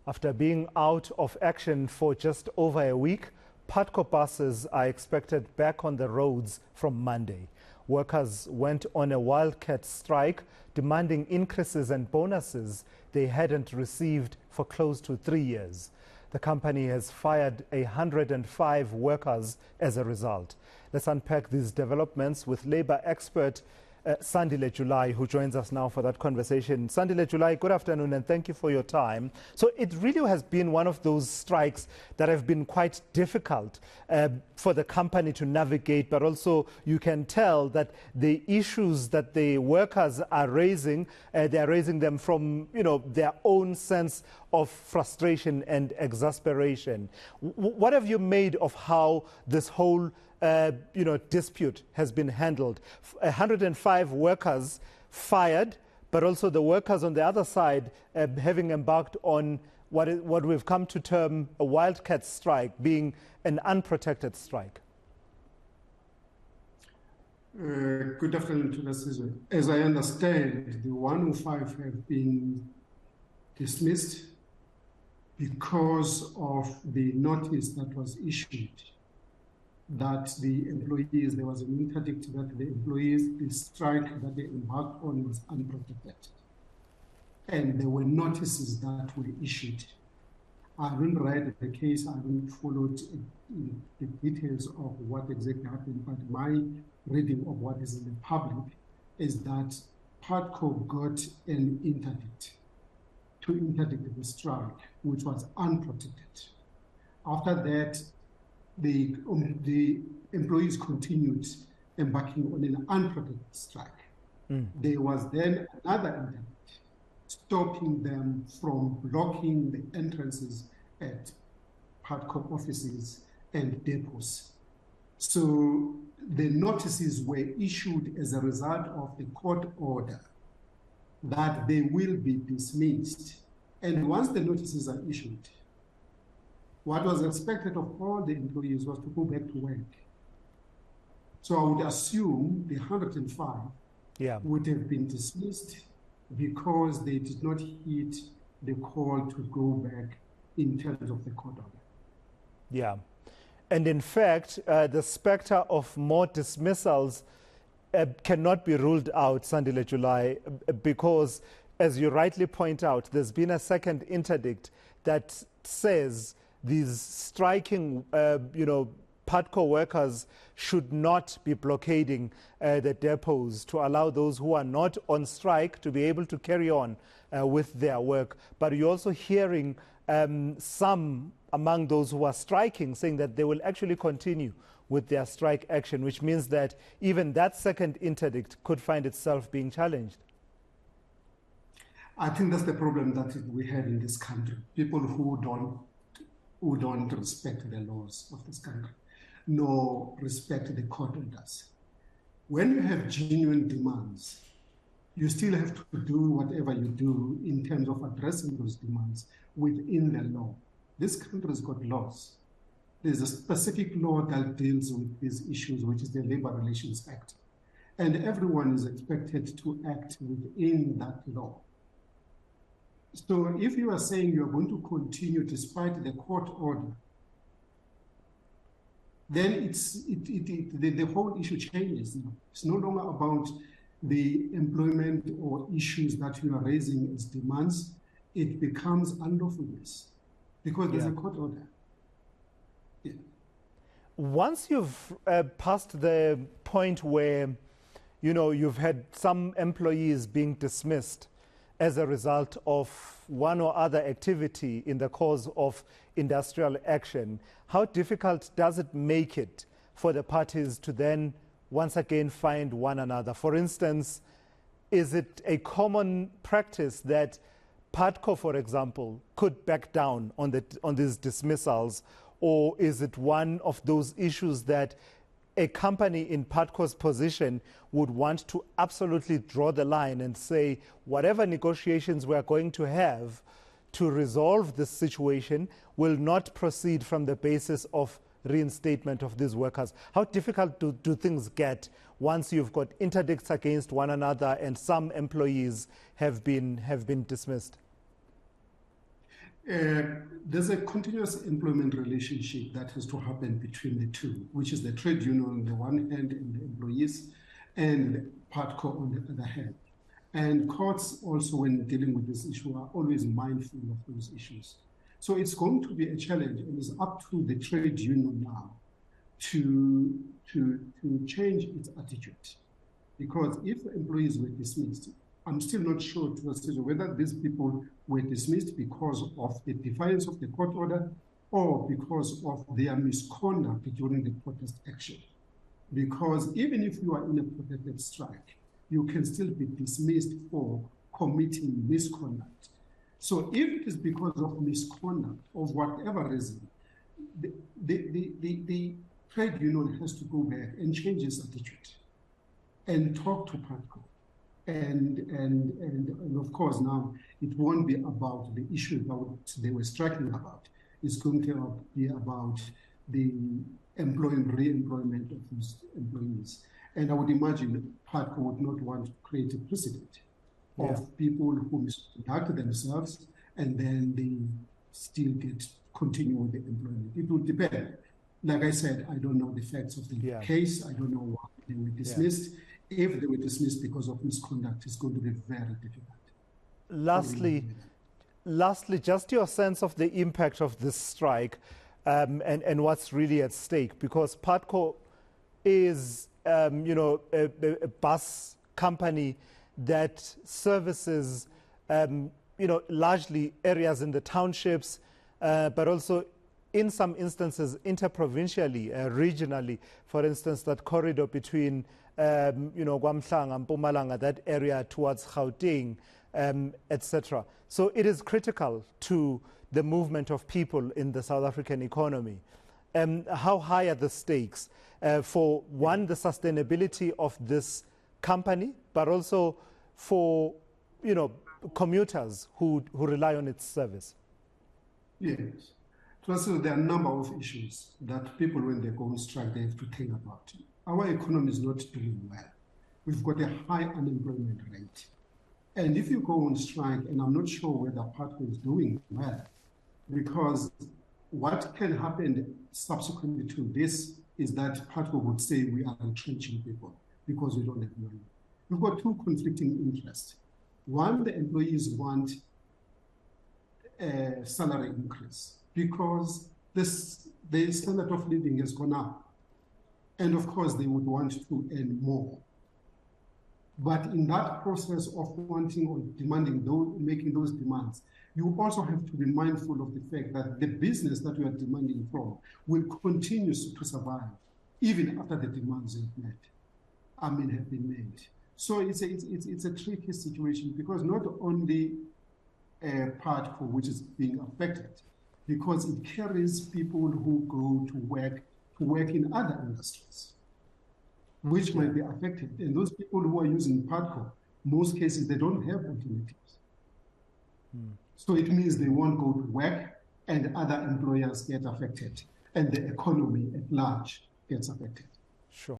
After being out of action for just over a week, Putco buses are expected back on the roads from Monday. Workers went on a wildcat strike, demanding increases and bonuses they hadn't received for close to 3 years. The company has fired 105 workers as a result. Let's unpack these developments with labor expert Sandile July, who joins us now for that conversation. Sandile July, good afternoon and thank you for your time. So it really has been one of those strikes that have been quite difficult for the company to navigate, but also you can tell that the issues that the workers are raising, they're raising them from, their own sense of frustration and exasperation. What have you made of how this whole dispute has been handled? 105 workers fired, but also the workers on the other side having embarked on what we've come to term a wildcat strike, being an unprotected strike. Good afternoon to the citizen. As I understand, the 105 have been dismissed because of the notice that was issued that the employees, there was an interdict that the employees, the strike that they embarked on was unprotected. And there were notices that were issued. I haven't read the case, I haven't followed the details of what exactly happened, but my reading of what is in the public is that Putco got an interdict to interdict the strike, which was unprotected. After that, the employees continued embarking on an unprotected strike. There was then another interdict stopping them from blocking the entrances at Putco offices and depots. So the notices were issued as a result of the court order that they will be dismissed. And once the notices are issued, what was expected of all the employees was to go back to work. So I would assume the 105 would have been dismissed because they did not heed the call to go back in terms of the court order. Yeah. And in fact, the specter of more dismissals cannot be ruled out, Sandile July, because, as you rightly point out, there's been a second interdict that says these striking, Putco workers should not be blockading the depots to allow those who are not on strike to be able to carry on with their work. But you're also hearing some among those who are striking saying that they will actually continue with their strike action, which means that even that second interdict could find itself being challenged. I think that's the problem that we have in this country. People who don't respect the laws of this country, nor respect the court orders. When you have genuine demands, you still have to do whatever you do in terms of addressing those demands within the law. This country's got laws. There's a specific law that deals with these issues, which is the Labor Relations Act. And everyone is expected to act within that law. So if you are saying you're going to continue despite the court order, then the whole issue changes. It's no longer about the employment or issues that you are raising as demands. It becomes unlawfulness because there's a court order. Yeah. Once you've passed the point where, you've had some employees being dismissed as a result of one or other activity in the course of industrial action, how difficult does it make it for the parties to then once again find one another? For instance, is it a common practice that Putco, for example, could back down on these dismissals, or is it one of those issues that a company in Putco's position would want to absolutely draw the line and say, whatever negotiations we are going to have to resolve this situation will not proceed from the basis of reinstatement of these workers? How difficult do things get once you've got interdicts against one another and some employees have been dismissed? There's a continuous employment relationship that has to happen between the two, which is the trade union on the one hand and the employees, and Putco on the other hand. And courts also, when dealing with this issue, are always mindful of those issues. So it's going to be a challenge, and it's up to the trade union now to change its attitude. Because if employees were dismissed, I'm still not sure to assess whether these people were dismissed because of the defiance of the court order or because of their misconduct during the protest action. Because even if you are in a protected strike, you can still be dismissed for committing misconduct. So if it is because of misconduct, of whatever reason, the trade union has to go back and change its attitude and talk to Putco. And of course, now it won't be about the issue that they were striking about. It's going to be about the re-employment of these employees. And I would imagine Putco would not want to create a precedent of people who misconduct themselves and then they still continue with the employment. It will depend. Like I said, I don't know the facts of the case. I don't know why they were dismissed. If they were dismissed because of misconduct, it's going to be very difficult. Lastly, just your sense of the impact of this strike and what's really at stake, because Putco is, a bus company that services, largely areas in the townships, but also in some instances interprovincially, regionally. For instance, that corridor between KwaMhlanga, Mpumalanga, that area towards Gauteng, etc. So it is critical to the movement of people in the South African economy. How high are the stakes for, one, the sustainability of this company, but also for, commuters who rely on its service? Yes. So there are a number of issues that people, when they go on strike, they have to think about. Our economy is not doing well. We've got a high unemployment rate. And if you go on strike, and I'm not sure whether Putco is doing well, because what can happen subsequently to this is that Putco would say we are retrenching people because we don't have money. We've got two conflicting interests. One, the employees want a salary increase because the standard of living has gone up. And of course, they would want to earn more. But in that process of wanting or demanding making those demands, you also have to be mindful of the fact that the business that you are demanding from will continue to survive even after the demands have been made. So it's a tricky situation because not only Putco which is being affected, because it carries people who go to work in other industries, which might be affected. And those people who are using Putco, most cases, they don't have alternatives. So it means they won't go to work and other employers get affected and the economy at large gets affected.